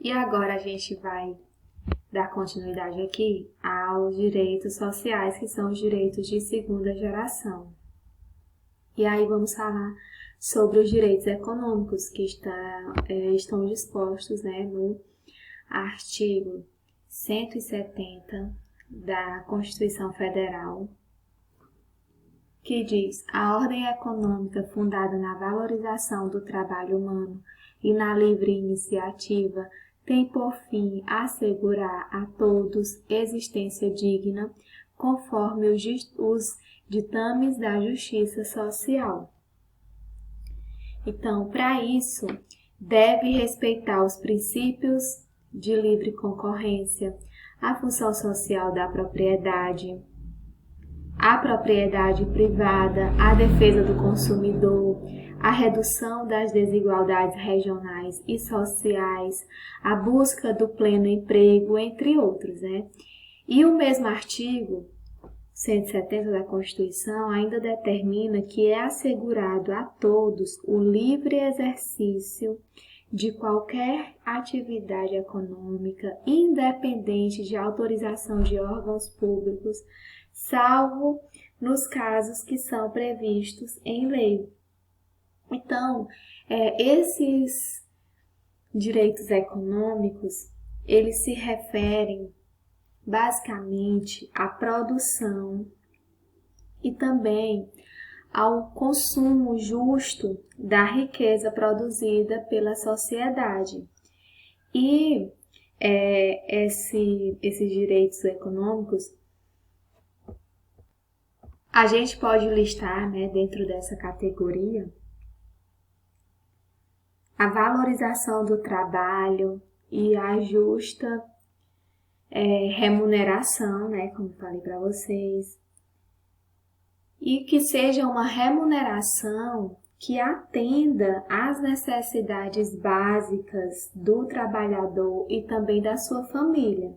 E agora a gente vai dar continuidade aqui aos direitos sociais, que são os direitos de segunda geração. E aí vamos falar sobre os direitos econômicos que estão dispostos, no artigo 170 da Constituição Federal, que diz: a ordem econômica fundada na valorização do trabalho humano e na livre iniciativa tem por fim assegurar a todos existência digna, conforme os ditames da justiça social. Então, para isso, deve respeitar os princípios de livre concorrência, a função social da propriedade, a propriedade privada, a defesa do consumidor, a redução das desigualdades regionais e sociais, a busca do pleno emprego, entre outros, E o mesmo artigo 170 da Constituição ainda determina que é assegurado a todos o livre exercício de qualquer atividade econômica, independente de autorização de órgãos públicos, salvo nos casos que são previstos em lei. Então, esses direitos econômicos, eles se referem basicamente à produção e também ao consumo justo da riqueza produzida pela sociedade. E esses direitos econômicos, a gente pode listar, dentro dessa categoria, a valorização do trabalho e a justa remuneração, como falei para vocês, e que seja uma remuneração que atenda às necessidades básicas do trabalhador e também da sua família,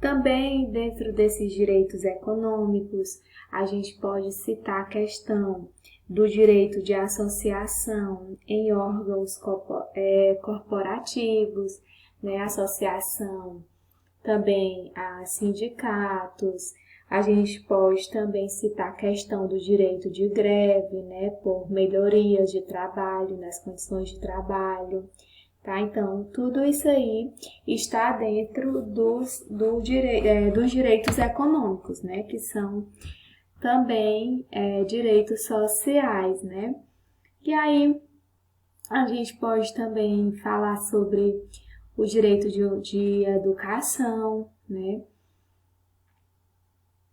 Também, dentro desses direitos econômicos, a gente pode citar a questão do direito de associação em órgãos corporativos, associação também a sindicatos. A gente pode também citar a questão do direito de greve, por melhorias de trabalho, nas condições de trabalho. Então, tudo isso aí está dentro dos direitos econômicos, que são também direitos sociais, E aí, a gente pode também falar sobre o direito de educação,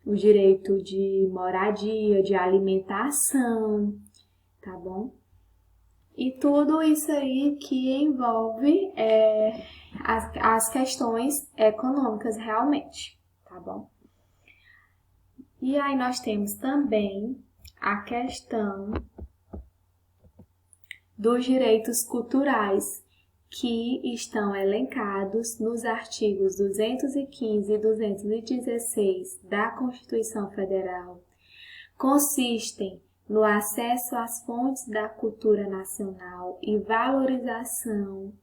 o direito de moradia, de alimentação, tá bom? E tudo isso aí que envolve as questões econômicas realmente, tá bom? E aí nós temos também a questão dos direitos culturais, que estão elencados nos artigos 215 e 216 da Constituição Federal. Consistem no acesso às fontes da cultura nacional e valorização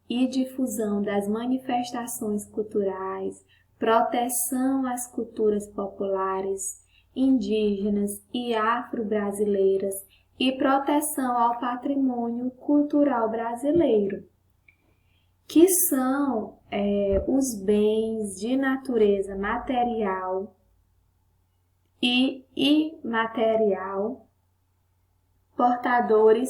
e difusão das manifestações culturais, proteção às culturas populares, indígenas e afro-brasileiras e proteção ao patrimônio cultural brasileiro, que são os bens de natureza material e imaterial, portadores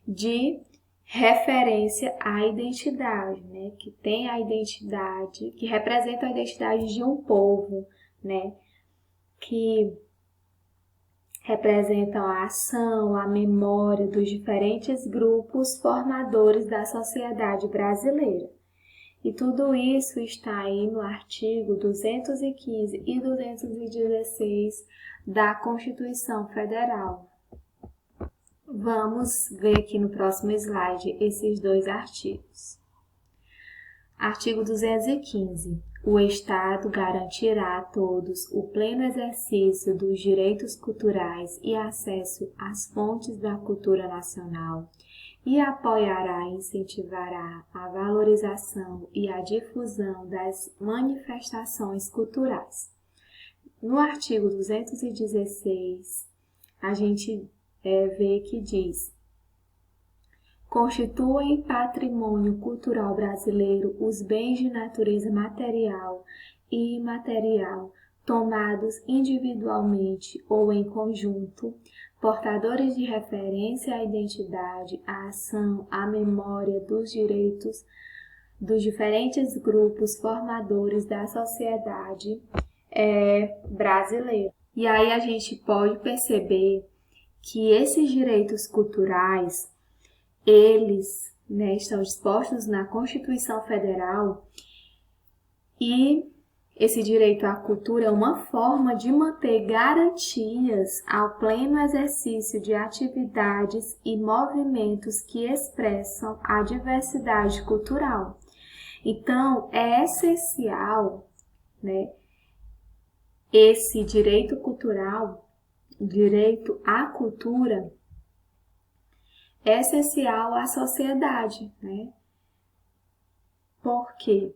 de referência à identidade, que tem a identidade, que representa a identidade de um povo, que representam a ação, a memória dos diferentes grupos formadores da sociedade brasileira. E tudo isso está aí no artigo 215 e 216 da Constituição Federal. Vamos ver aqui no próximo slide esses dois artigos. Artigo 215. O Estado garantirá a todos o pleno exercício dos direitos culturais e acesso às fontes da cultura nacional e apoiará e incentivará a valorização e a difusão das manifestações culturais. No artigo 216, a gente vê que diz: constituem patrimônio cultural brasileiro os bens de natureza material e imaterial, tomados individualmente ou em conjunto, portadores de referência à identidade, à ação, à memória dos direitos dos diferentes grupos formadores da sociedade brasileira. E aí a gente pode perceber que esses direitos culturais, eles estão dispostos na Constituição Federal, e esse direito à cultura é uma forma de manter garantias ao pleno exercício de atividades e movimentos que expressam a diversidade cultural. Então, é essencial, esse direito cultural, direito à cultura, é essencial à sociedade, Por quê?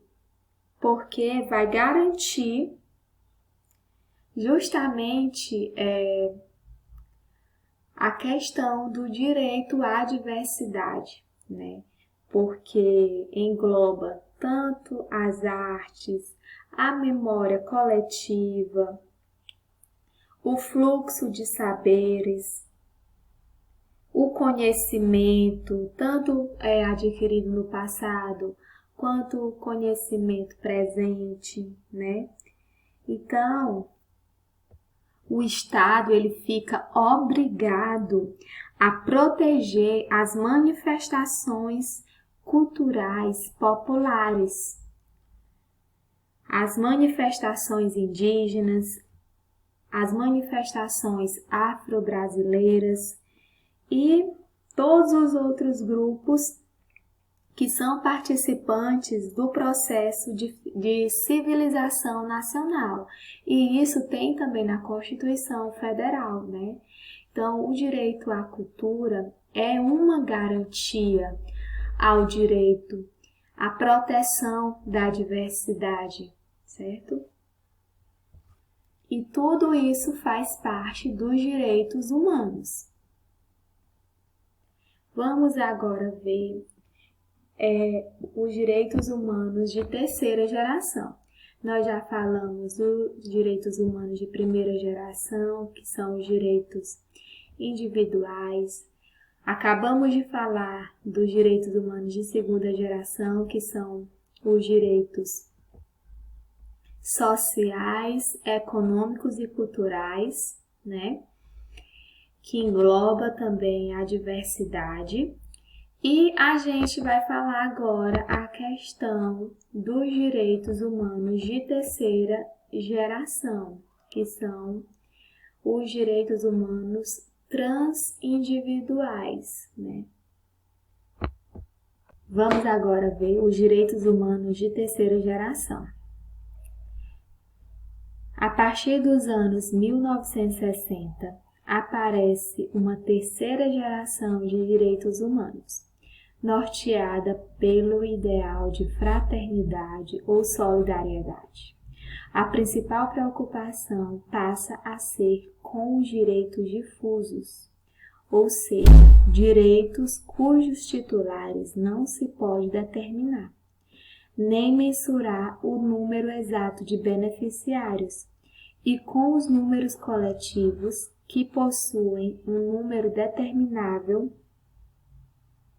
Porque vai garantir justamente a questão do direito à diversidade, Porque engloba tanto as artes, a memória coletiva, o fluxo de saberes, o conhecimento, tanto adquirido no passado, quanto o conhecimento presente, Então, o Estado ele fica obrigado a proteger as manifestações culturais populares, as manifestações indígenas, as manifestações afro-brasileiras e todos os outros grupos que são participantes do processo de civilização nacional. E isso tem também na Constituição Federal, Então, o direito à cultura é uma garantia ao direito à proteção da diversidade, certo? E tudo isso faz parte dos direitos humanos. Vamos agora ver os direitos humanos de terceira geração. Nós já falamos dos direitos humanos de primeira geração, que são os direitos individuais. Acabamos de falar dos direitos humanos de segunda geração, que são os direitos sociais, econômicos e culturais, Que engloba também a diversidade. E a gente vai falar agora a questão dos direitos humanos de terceira geração, que são os direitos humanos transindividuais, Vamos agora ver os direitos humanos de terceira geração. A partir dos anos 1960, aparece uma terceira geração de direitos humanos, norteada pelo ideal de fraternidade ou solidariedade. A principal preocupação passa a ser com os direitos difusos, ou seja, direitos cujos titulares não se pode determinar, nem mensurar o número exato de beneficiários, e com os números coletivos que possuem um número determinável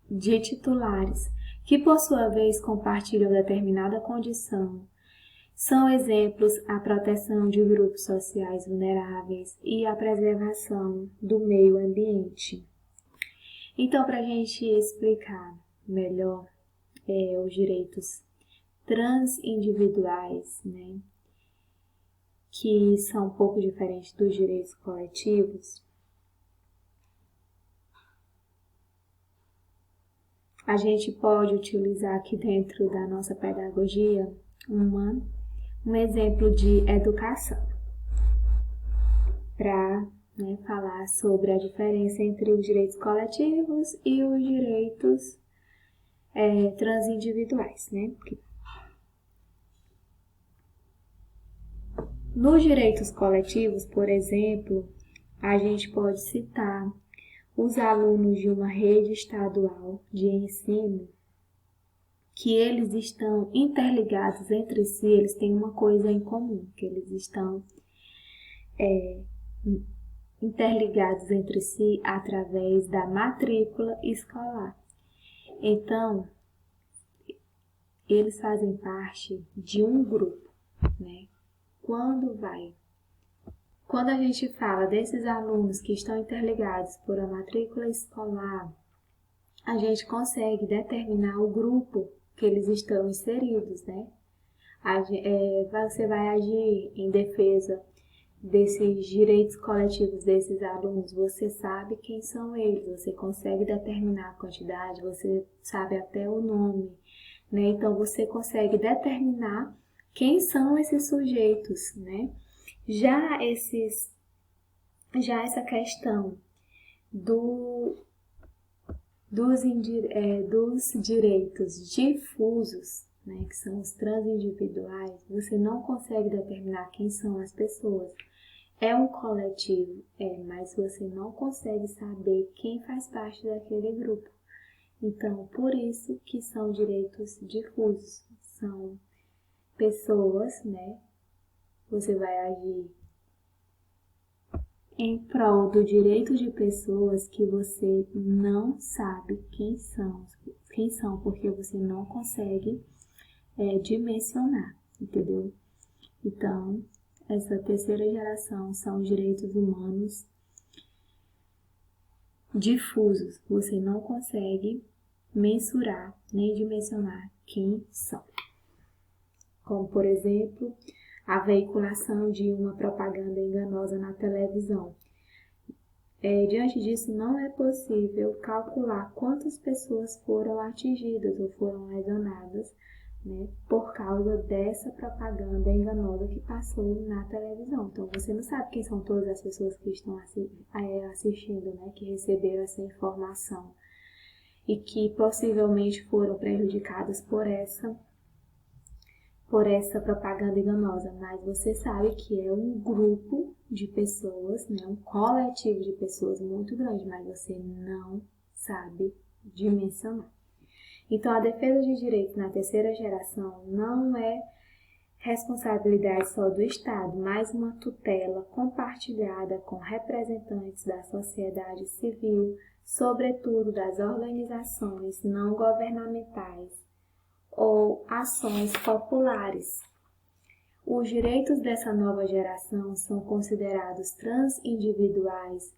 de titulares, que por sua vez compartilham determinada condição. São exemplos a proteção de grupos sociais vulneráveis e a preservação do meio ambiente. Então, para a gente explicar melhor os direitos transindividuais, que são um pouco diferentes dos direitos coletivos, a gente pode utilizar aqui dentro da nossa pedagogia um exemplo de educação para né, falar sobre a diferença entre os direitos coletivos e os direitos transindividuais, né? Nos direitos coletivos, por exemplo, a gente pode citar os alunos de uma rede estadual de ensino, que eles estão interligados entre si, eles têm uma coisa em comum, que eles estão interligados entre si através da matrícula escolar. Então, eles fazem parte de um grupo, né? Quando a gente fala desses alunos que estão interligados por a matrícula escolar, a gente consegue determinar o grupo que eles estão inseridos, né? Você vai agir em defesa desses direitos coletivos desses alunos, você sabe quem são eles, você consegue determinar a quantidade, você sabe até o nome, né? Então, você consegue determinar quem são esses sujeitos, né? Já essa questão dos direitos difusos, né, que são os transindividuais, você não consegue determinar quem são as pessoas. É um coletivo, mas você não consegue saber quem faz parte daquele grupo. Então, por isso que são direitos difusos, são pessoas, né? Você vai agir em prol do direito de pessoas que você não sabe quem são, porque você não consegue dimensionar, entendeu? Então, essa terceira geração são os direitos humanos difusos, você não consegue mensurar nem dimensionar quem são. Como, por exemplo, a veiculação de uma propaganda enganosa na televisão. Diante disso, não é possível calcular quantas pessoas foram atingidas ou foram lesionadas, né, por causa dessa propaganda enganosa que passou na televisão. Então, você não sabe quem são todas as pessoas que estão assistindo, né, que receberam essa informação e que possivelmente foram prejudicadas por essa propaganda enganosa, mas você sabe que é um grupo de pessoas, né, um coletivo de pessoas muito grande, mas você não sabe dimensionar. Então, a defesa de direitos na terceira geração não é responsabilidade só do Estado, mas uma tutela compartilhada com representantes da sociedade civil, sobretudo das organizações não governamentais ou ações populares. Os direitos dessa nova geração são considerados transindividuais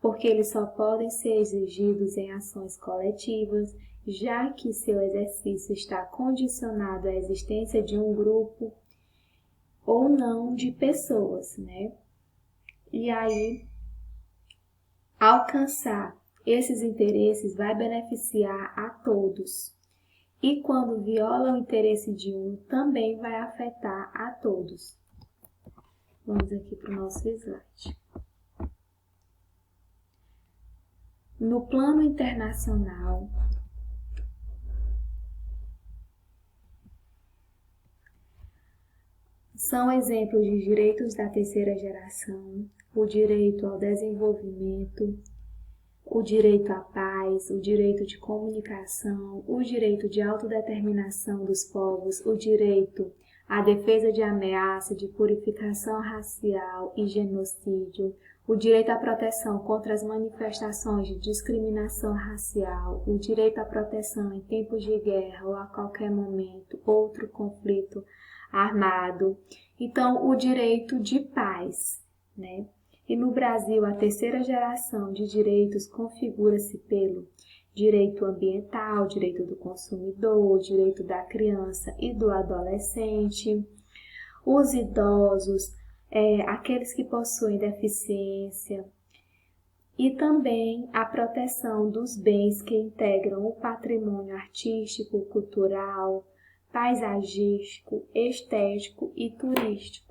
porque eles só podem ser exigidos em ações coletivas, já que seu exercício está condicionado à existência de um grupo ou não de pessoas, né? E aí, alcançar esses interesses vai beneficiar a todos. E quando viola o interesse de um, também vai afetar a todos. Vamos aqui para o nosso slide. No plano internacional, são exemplos de direitos da terceira geração, o direito ao desenvolvimento, o direito à paz, o direito de comunicação, o direito de autodeterminação dos povos, o direito à defesa de ameaça, de purificação racial e genocídio, o direito à proteção contra as manifestações de discriminação racial, o direito à proteção em tempos de guerra ou a qualquer momento, outro conflito armado. Então, o direito de paz, né? E no Brasil, a terceira geração de direitos configura-se pelo direito ambiental, direito do consumidor, direito da criança e do adolescente, os idosos, aqueles que possuem deficiência, e também a proteção dos bens que integram o patrimônio artístico, cultural, paisagístico, estético e turístico.